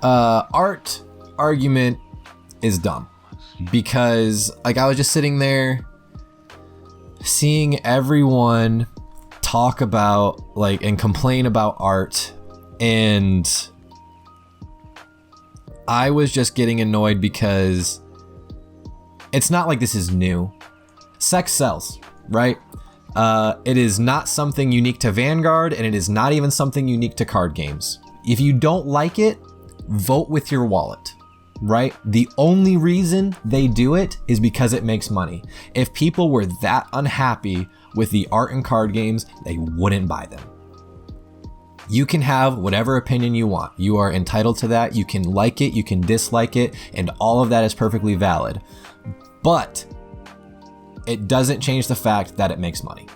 art argument is dumb because like I was just sitting there seeing everyone talk about like and complain about art, and I was just getting annoyed because it's not like this is new. Sex sells, right? It is not something unique to Vanguard, and it is not even something unique to card games. If you don't like it, vote with your wallet, right? The only reason they do it is because it makes money. If people were that unhappy with the art in card games, they wouldn't buy them. You can have whatever opinion you want. You are entitled to that. You can like it, you can dislike it, and all of that is perfectly valid. But it doesn't change the fact that it makes money.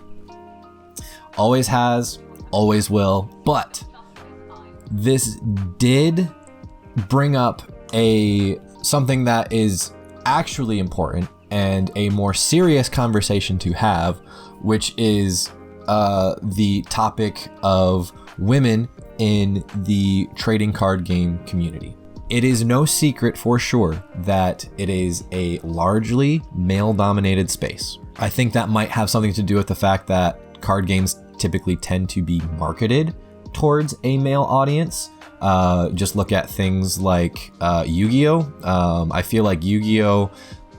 Always has, always will. But this did bring up something that is actually important and a more serious conversation to have, which is the topic of women in the trading card game community. It is no secret for sure that it is a largely male-dominated space. I think that might have something to do with the fact that card games typically tend to be marketed towards a male audience. Just look at things like Yu-Gi-Oh! I feel like Yu-Gi-Oh!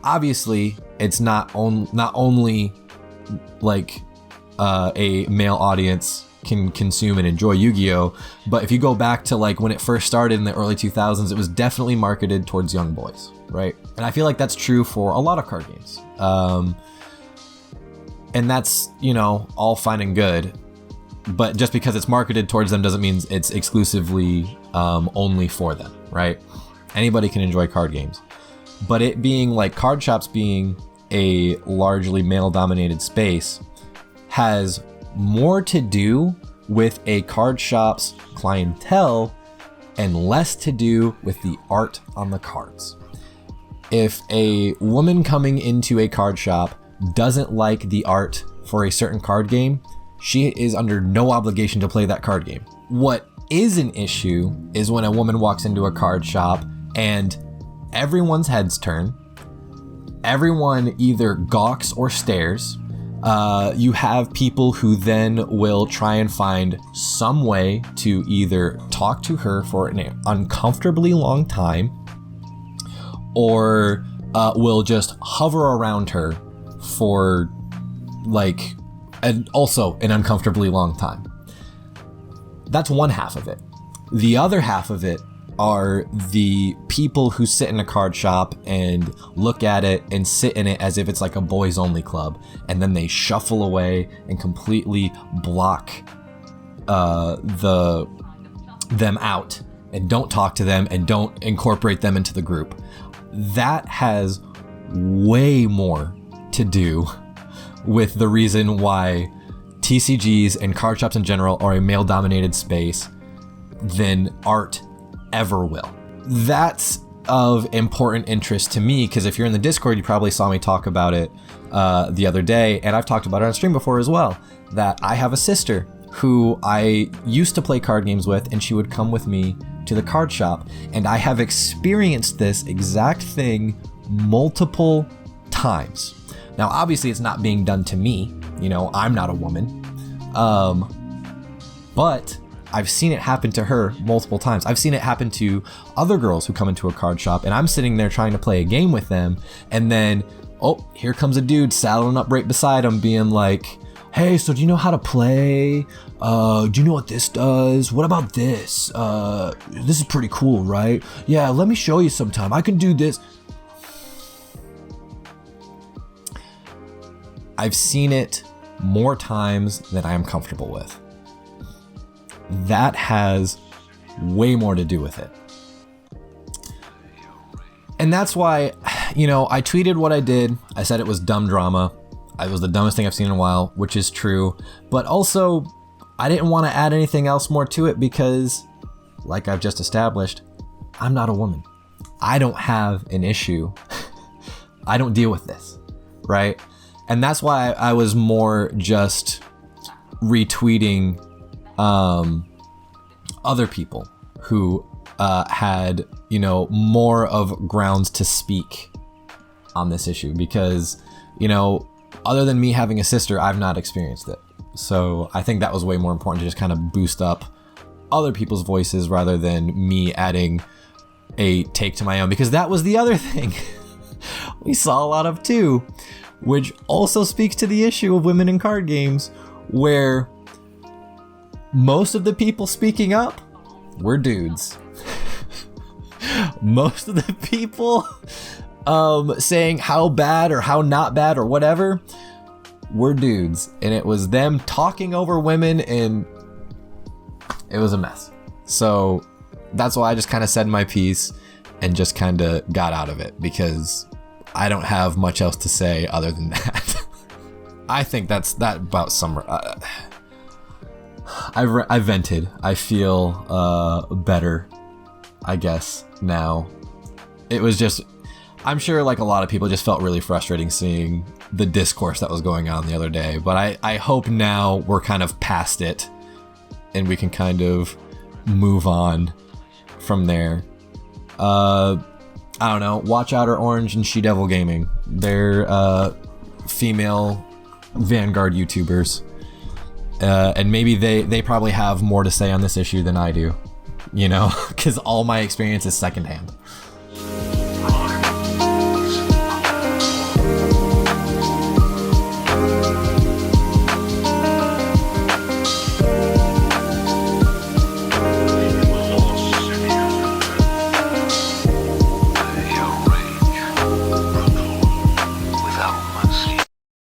Obviously, it's not only like a male audience can consume and enjoy Yu-Gi-Oh! But if you go back to like when it first started in the early 2000s, it was definitely marketed towards young boys, right? And I feel like that's true for a lot of card games. And that's, you know, all fine and good. But just because it's marketed towards them doesn't mean it's exclusively only for them, right? Anybody can enjoy card games. But it being like card shops being a largely male-dominated space has more to do with a card shop's clientele and less to do with the art on the cards. If a woman coming into a card shop doesn't like the art for a certain card game, she is under no obligation to play that card game. What is an issue is when a woman walks into a card shop and everyone's heads turn, everyone either gawks or stares. You have people who then will try and find some way to either talk to her for an uncomfortably long time or will just hover around her for like also an uncomfortably long time. That's one half of it. The other half of it are the people who sit in a card shop and look at it and sit in it as if it's like a boys only club, and then they shuffle away and completely block them out and don't talk to them and don't incorporate them into the group. That has way more to do with the reason why TCGs and card shops in general are a male-dominated space than art ever will. That's of important interest to me because if you're in the Discord, you probably saw me talk about it the other day, and I've talked about it on stream before as well, that I have a sister who I used to play card games with, and she would come with me to the card shop, and I have experienced this exact thing multiple times. Now, obviously, it's not being done to me. You know, I'm not a woman. But I've seen it happen to her multiple times. I've seen it happen to other girls who come into a card shop, and I'm sitting there trying to play a game with them, and then, oh, here comes a dude saddling up right beside them being like, hey, so do you know how to play? Do you know what this does? What about this? This is pretty cool, right? Yeah, let me show you sometime. I can do this. I've seen it more times than I am comfortable with. That has way more to do with it. And that's why, you know, I tweeted what I did. I said it was dumb drama. It was the dumbest thing I've seen in a while, which is true. But also, I didn't want to add anything else more to it because, like I've just established, I'm not a woman. I don't have an issue. I don't deal with this, right? And that's why I was more just retweeting other people who had, you know, more of grounds to speak on this issue, because, you know, other than me having a sister, I've not experienced it. So I think that was way more important to just kind of boost up other people's voices rather than me adding a take to my own, because that was the other thing we saw a lot of too, which also speaks to the issue of women in card games, where most of the people speaking up were dudes. Most of the people saying how bad or how not bad or whatever were dudes, and it was them talking over women, and it was a mess. So that's why I just kind of said my piece and just kind of got out of it, because I don't have much else to say other than that. I think that about summer. I vented. I feel better, I guess, now. It was just, I'm sure like a lot of people just felt really frustrating seeing the discourse that was going on the other day, but I hope now we're kind of past it and we can kind of move on from there. I don't know, watch Outer Orange and She Devil Gaming. They're female Vanguard YouTubers, and maybe they probably have more to say on this issue than I do, you know, because all my experience is secondhand.